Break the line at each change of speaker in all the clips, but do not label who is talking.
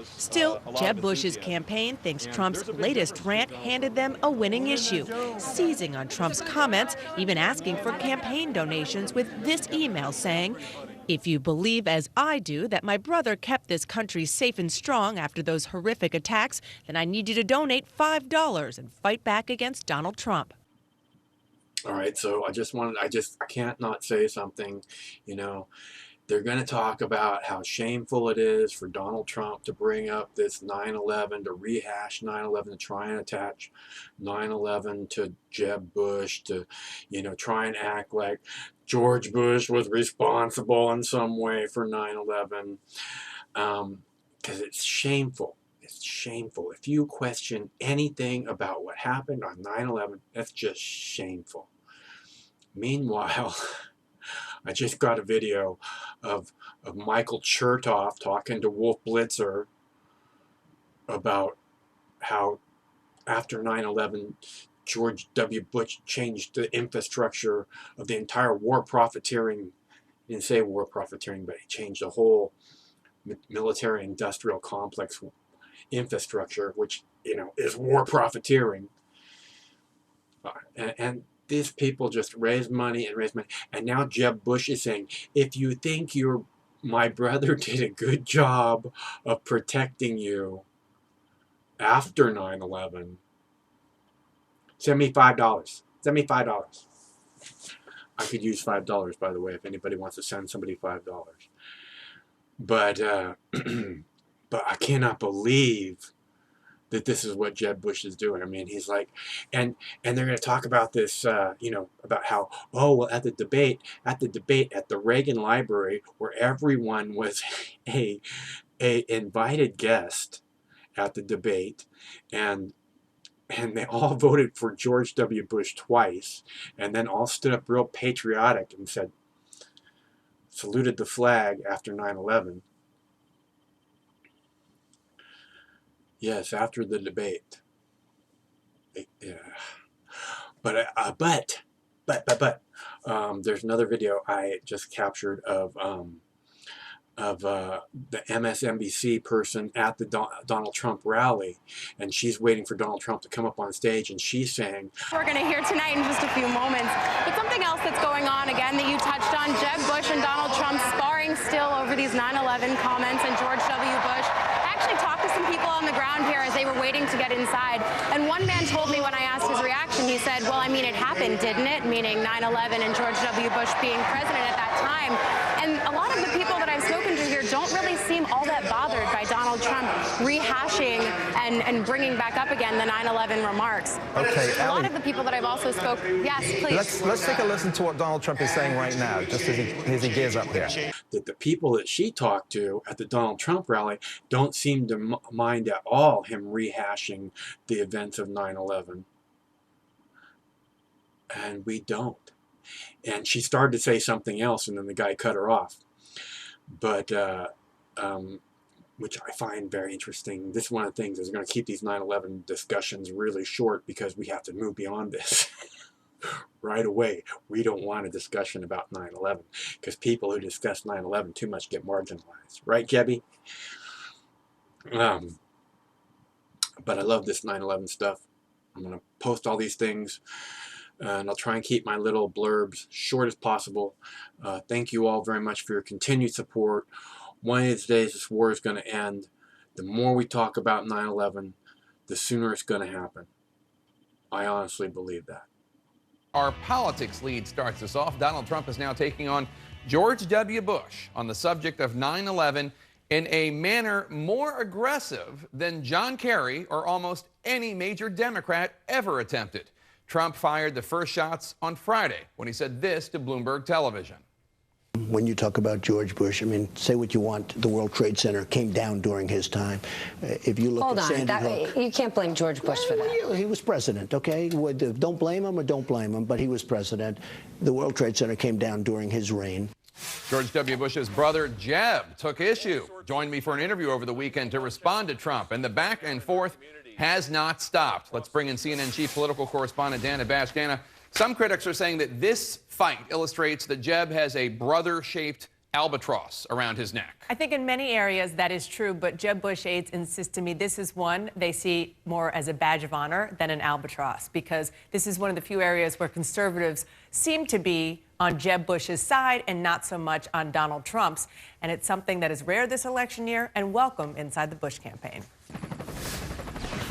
Still, Jeb Bush's campaign thinks Trump's latest rant handed them a winning issue, seizing on Trump's comments, even asking for campaign donations with this email saying, "If you believe, as I do, that my brother kept this country safe and strong after those horrific attacks, then I need you to donate $5 and fight back against Donald Trump."
All right, so I can't not say something. You know, they're going to talk about how shameful it is for Donald Trump to bring up this 9/11, to rehash 9/11, to try and attach 9/11 to Jeb Bush, to, try and act like George Bush was responsible in some way for 9/11, because it's shameful. It's shameful. If you question anything about what happened on 9/11, that's just shameful. Meanwhile, I just got a video of Michael Chertoff talking to Wolf Blitzer about how after 9/11, George W. Bush changed the infrastructure of the entire war profiteering. He didn't say war profiteering, but he changed the whole military industrial complex infrastructure, which, is war profiteering. And these people just raise money and raise money. And now Jeb Bush is saying, if you think my brother did a good job of protecting you after 9/11, send me $5. Send me $5. I could use $5, by the way, if anybody wants to send somebody $5. But but I cannot believe that this is what Jeb Bush is doing. I mean, he's like, and they're going to talk about this, about how, at the debate at the Reagan Library, where everyone was a invited guest at the debate, and they all voted for George W. Bush twice, and then all stood up real patriotic and saluted the flag after 9/11. Yes, after the debate. Yeah. But there's another video I just captured of the MSNBC person at the Donald Trump rally, and she's waiting for Donald Trump to come up on stage, and she's saying,
we're going to hear tonight in just a few moments. But something else that's going on, again, that you touched on, Jeb Bush and Donald Trump sparring still over these 9/11 comments and George W. Bush. I actually talked to some people on the ground here as they were waiting to get inside, and one man told me when I asked his reaction, he said, well, I mean, it happened, didn't it? Meaning 9/11 and George W. Bush being president at that time. And a lot of the people that I've spoken to here don't really seem all that bothered by Donald Trump rehashing and bringing back up again the 9/11 remarks.
Okay,
a lot of the people that I've also yes, please.
Let's take a listen to what Donald Trump is saying right now, just as he gears up here.
That the people that she talked to at the Donald Trump rally don't seem to mind at all him rehashing the events of 9/11. And we don't. And she started to say something else, and then the guy cut her off. But, which I find very interesting. This is one of the things is going to keep these 9/11 discussions really short, because we have to move beyond this right away. We don't want a discussion about 9/11, because people who discuss 9/11 too much get marginalized. Right, Jebby? But I love this 9/11 stuff. I'm going to post all these things, and I'll try and keep my little blurbs short as possible. Thank you all very much for your continued support. One of these days, this war is going to end. The more we talk about 9/11, the sooner it's going to happen. I honestly believe that.
Our politics lead starts us off. Donald Trump is now taking on George W. Bush on the subject of 9/11 in a manner more aggressive than John Kerry or almost any major Democrat ever attempted. Trump fired the first shots on Friday when he said this to Bloomberg Television.
When you talk about George Bush, I mean, say what you want. The World Trade Center came down during his time. If you look at Sandy Hook,
you can't blame George Bush for that.
He was president, okay? Don't blame him or don't blame him, but he was president. The World Trade Center came down during his reign.
George W. Bush's brother, Jeb, took issue. Joined me for an interview over the weekend to respond to Trump, and the back and forth has not stopped. Let's bring in CNN chief political correspondent Dana Bash. Dana, some critics are saying that this fight illustrates that Jeb has a brother-shaped albatross around his neck.
I think in many areas that is true, but Jeb Bush aides insist to me this is one they see more as a badge of honor than an albatross, because this is one of the few areas where conservatives seem to be on Jeb Bush's side and not so much on Donald Trump's. And it's something that is rare this election year and welcome inside the Bush campaign.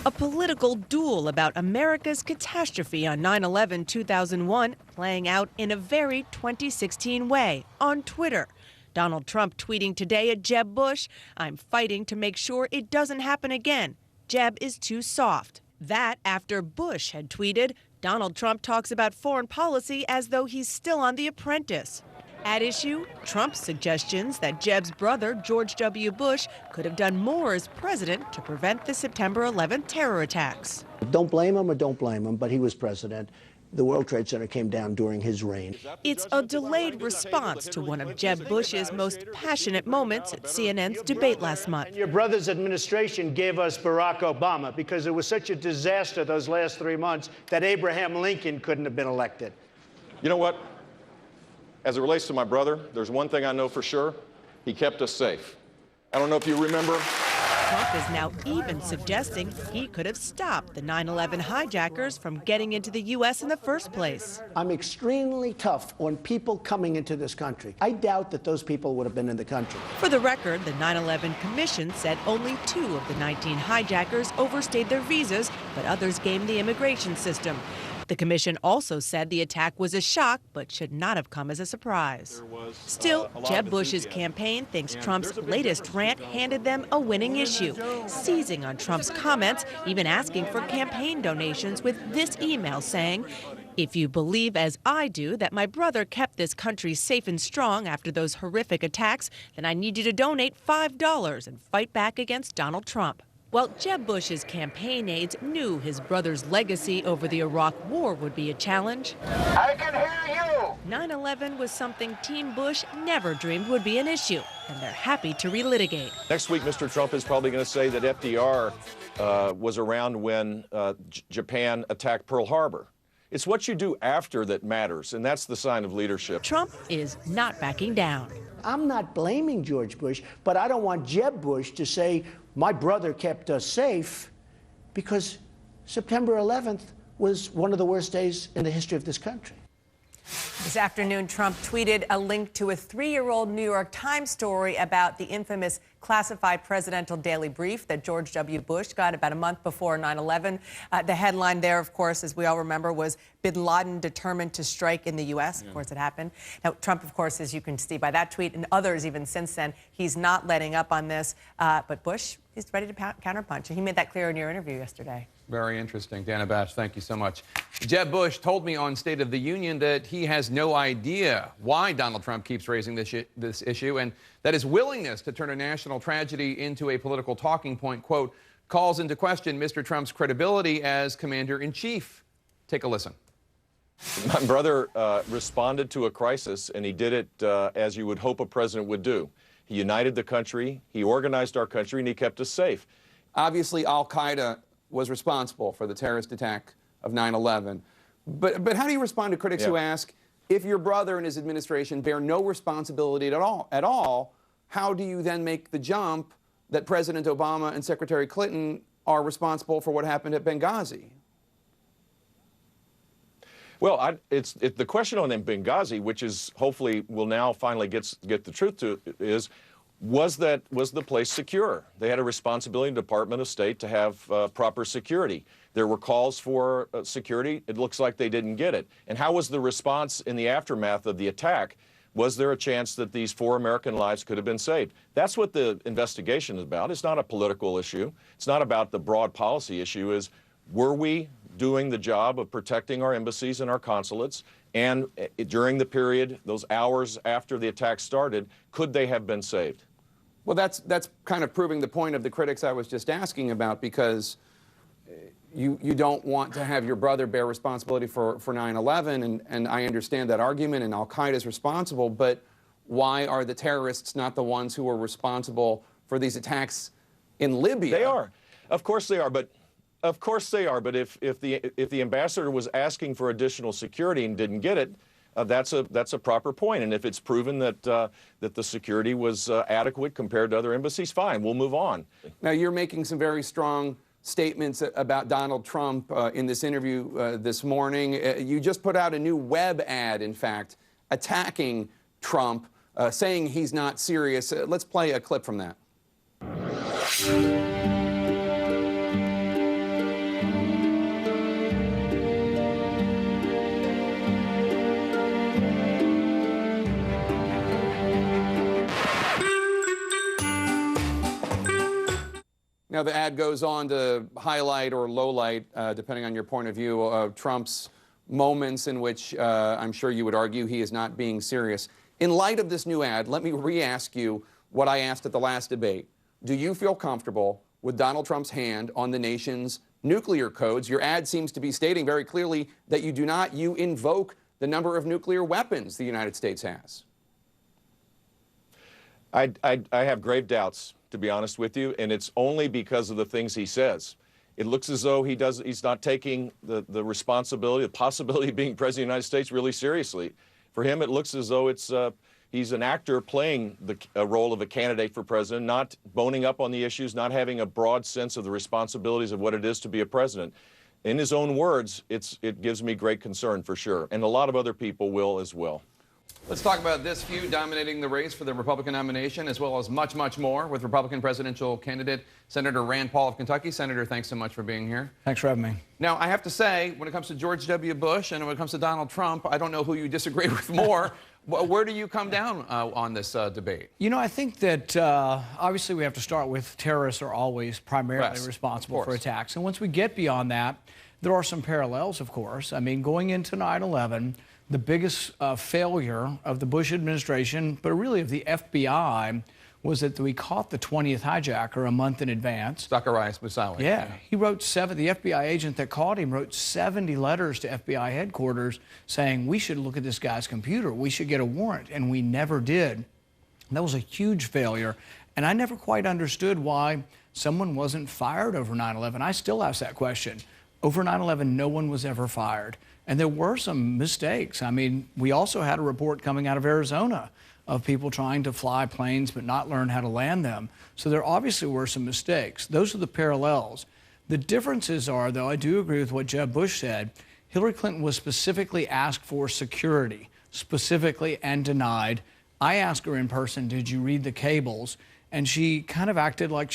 A political duel about America's catastrophe on 9/11/2001 playing out in a very 2016 way on Twitter. Donald Trump tweeting today at Jeb Bush, "I'm fighting to make sure it doesn't happen again. Jeb is too soft." That after Bush had tweeted, "Donald Trump talks about foreign policy as though he's still on The Apprentice." At issue, Trump's suggestions that Jeb's brother, George W. Bush, could have done more as president to prevent the September 11th terror attacks.
Don't blame him or don't blame him, but he was president. The World Trade Center came down during his reign.
It's a delayed response to one of Jeb Bush's most passionate moments at CNN's debate last month.
Your brother's administration gave us Barack Obama because it was such a disaster those last 3 months that Abraham Lincoln couldn't have been elected.
You know what? As it relates to my brother, there's one thing I know for sure. He kept us safe. I don't know if you remember.
Trump is now even suggesting he could have stopped the 9/11 hijackers from getting into the U.S. in the first place.
I'm extremely tough on people coming into this country. I doubt that those people would have been in the country.
For the record, the 9/11 Commission said only 2 of the 19 hijackers overstayed their visas, but others gamed the immigration system. The commission also said the attack was a shock, but should not have come as a surprise. Still, Jeb Bush's campaign thinks Trump's latest rant handed them a winning issue, seizing on Trump's comments, even asking for campaign donations with this email saying, "If you believe, as I do, that my brother kept this country safe and strong after those horrific attacks, then I need you to donate $5 and fight back against Donald Trump." Well, Jeb Bush's campaign aides knew his brother's legacy over the Iraq War would be a challenge.
I can hear you!
9/11 was something Team Bush never dreamed would be an issue, and they're happy to relitigate.
Next week, Mr. Trump is probably going to say that FDR was around when Japan attacked Pearl Harbor. It's what you do after that matters, and that's the sign of leadership.
Trump is not backing down.
I'm not blaming George Bush, but I don't want Jeb Bush to say, my brother kept us safe, because September 11th was one of the worst days in the history of this country.
This afternoon, Trump tweeted a link to a 3-year-old New York Times story about the infamous classified presidential daily brief that George W. Bush got about a month before 9/11. The headline there, of course, as we all remember, was "Bin Laden determined to strike in the U.S." Of course, it happened. Now, Trump, of course, as you can see by that tweet, and others even since then, he's not letting up on this. But Bush is ready to counterpunch, and he made that clear in your interview yesterday.
Very interesting. Dana Bash, thank you so much. Jeb Bush told me on State of the Union that he has no idea why Donald Trump keeps raising this issue, and that his willingness to turn a national tragedy into a political talking point, quote, calls into question Mr. Trump's credibility as commander-in-chief. Take a listen.
My brother responded to a crisis, and he did it as you would hope a president would do. He united the country, he organized our country, and he kept us safe.
Obviously, al-Qaeda was responsible for the terrorist attack of 9/11. But how do you respond to critics who ask, if your brother and his administration bear no responsibility at all, how do you then make the jump that President Obama and Secretary Clinton are responsible for what happened at Benghazi?
Well, the question on Benghazi, which is hopefully will now finally get the truth to, is was the place secure? They had a responsibility in the Department of State to have proper security. There were calls for security. It looks like they didn't get it. And how was the response in the aftermath of the attack? Was there a chance that these 4 American lives could have been saved? That's what the investigation is about. It's not a political issue. It's not about the broad policy issue. Is were we doing the job of protecting our embassies and our consulates? And during the period, those hours after the attack started, could they have been saved?
Well, that's kind of proving the point of the critics I was just asking about, because you don't want to have your brother bear responsibility for 9/11, and I understand that argument, and al-Qaeda is responsible, but why are the terrorists not the ones who are responsible for these attacks in Libya?
They are. Of course they are, but if the ambassador was asking for additional security and didn't get it, that's a proper point. And if it's proven that that the security was adequate compared to other embassies, fine, we'll move on.
Now, you're making some very strong statements about Donald Trump in this interview this morning. You just put out a new web ad, in fact, attacking Trump, saying he's not serious. Let's play a clip from that. Now, the ad goes on to highlight or lowlight, depending on your point of view, Trump's moments in which I'm sure you would argue he is not being serious. In light of this new ad, let me re-ask you what I asked at the last debate. Do you feel comfortable with Donald Trump's hand on the nation's nuclear codes? Your ad seems to be stating very clearly that you invoke the number of nuclear weapons the United States has.
I have grave doubts, to be honest with you, and it's only because of the things he says. It looks as though he's not taking the responsibility, the possibility of being president of the United States really seriously. For him, it looks as though he's an actor playing a role of a candidate for president, not boning up on the issues, not having a broad sense of the responsibilities of what it is to be a president. In his own words, it gives me great concern for sure, and a lot of other people will as well.
Let's talk about this feud dominating the race for the Republican nomination, as well as much, much more, with Republican presidential candidate Senator Rand Paul of Kentucky. Senator, thanks so much for being here.
Thanks for having me.
Now, I have to say, when it comes to George W. Bush and when it comes to Donald Trump, I don't know who you disagree with more. Where do you come down on this debate?
You know, I think that obviously we have to start with terrorists are always primarily responsible for attacks. And once we get beyond that, there are some parallels, of course. I mean, going into 9/11, the biggest failure of the Bush administration, but really of the FBI, was that we caught the 20th hijacker a month in advance.
Zacarias Moussaoui.
Yeah, he wrote the FBI agent that caught him wrote 70 letters to FBI headquarters saying, we should look at this guy's computer, we should get a warrant, and we never did. That was a huge failure, and I never quite understood why someone wasn't fired over 9/11. I still ask that question. Over 9/11, no one was ever fired. And there were some mistakes. I mean, we also had a report coming out of Arizona of people trying to fly planes but not learn how to land them. So there obviously were some mistakes. Those are the parallels. The differences are, though, I do agree with what Jeb Bush said. Hillary Clinton was specifically asked for security, specifically, and denied. I asked her in person, did you read the cables? And she kind of acted like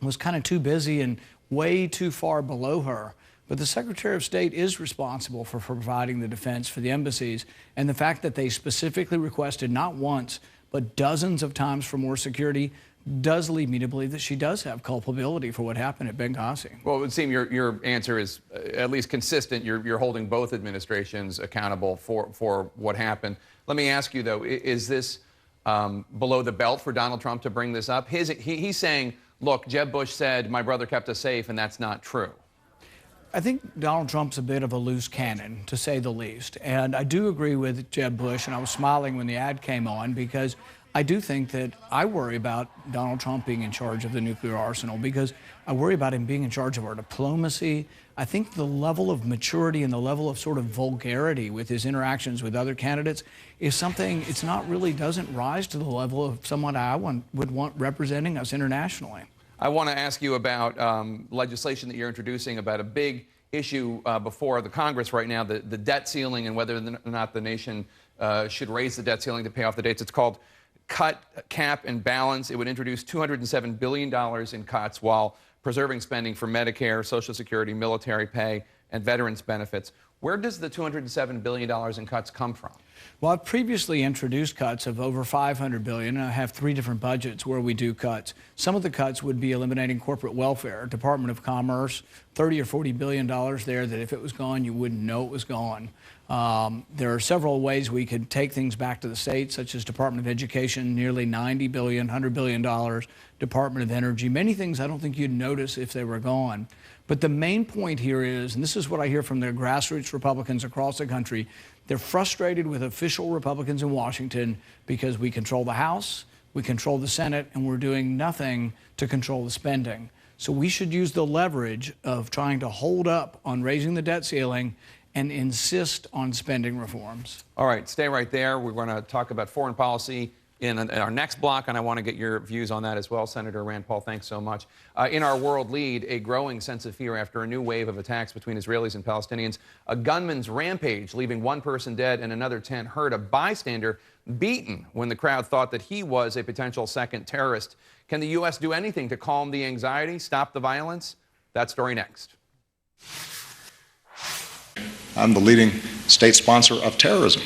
was kind of too busy and way too far below her. But the Secretary of State is responsible for providing the defense for the embassies, and the fact that they specifically requested not once, but dozens of times for more security does lead me to believe that she does have culpability for what happened at Benghazi.
Well, it would seem your answer is at least consistent. You're holding both administrations accountable for what happened. Let me ask you, though, is this below the belt for Donald Trump to bring this up? He's saying, look, Jeb Bush said my brother kept us safe, and that's not true.
I think Donald Trump's a bit of a loose cannon, to say the least. And I do agree with Jeb Bush, and I was smiling when the ad came on, because I do think that I worry about Donald Trump being in charge of the nuclear arsenal, because I worry about him being in charge of our diplomacy. I think the level of maturity and the level of sort of vulgarity with his interactions with other candidates is something, doesn't rise to the level of someone I would want representing us internationally.
I want to ask you about legislation that you're introducing about a big issue before the Congress right now, the debt ceiling and whether or not the nation should raise the debt ceiling to pay off the debts. It's called Cut, Cap, and Balance. It would introduce $207 billion in cuts while preserving spending for Medicare, Social Security, military pay, and veterans benefits. Where does the $207 billion in cuts come from?
Well, I've previously introduced cuts of over $500 billion, and I have 3 different budgets where we do cuts. Some of the cuts would be eliminating corporate welfare, Department of Commerce, $30 or $40 billion there that if it was gone, you wouldn't know it was gone. There are several ways we could take things back to the states, such as Department of Education, nearly $90 billion, $100 billion, Department of Energy, many things I don't think you'd notice if they were gone. But the main point here is, and this is what I hear from the grassroots Republicans across the country, they're frustrated with official Republicans in Washington because we control the House, we control the Senate, and we're doing nothing to control the spending. So we should use the leverage of trying to hold up on raising the debt ceiling and insist on spending reforms.
All right, stay right there. We're going to talk about foreign policy in our next block, and I want to get your views on that as well. Senator Rand Paul, thanks so much. In our world lead, a growing sense of fear after a new wave of attacks between Israelis and Palestinians. A gunman's rampage, leaving one person dead and another 10 hurt. A bystander beaten when the crowd thought that he was a potential second terrorist. Can the U.S. do anything to calm the anxiety, stop the violence? That story next.
I'm the leading state sponsor of terrorism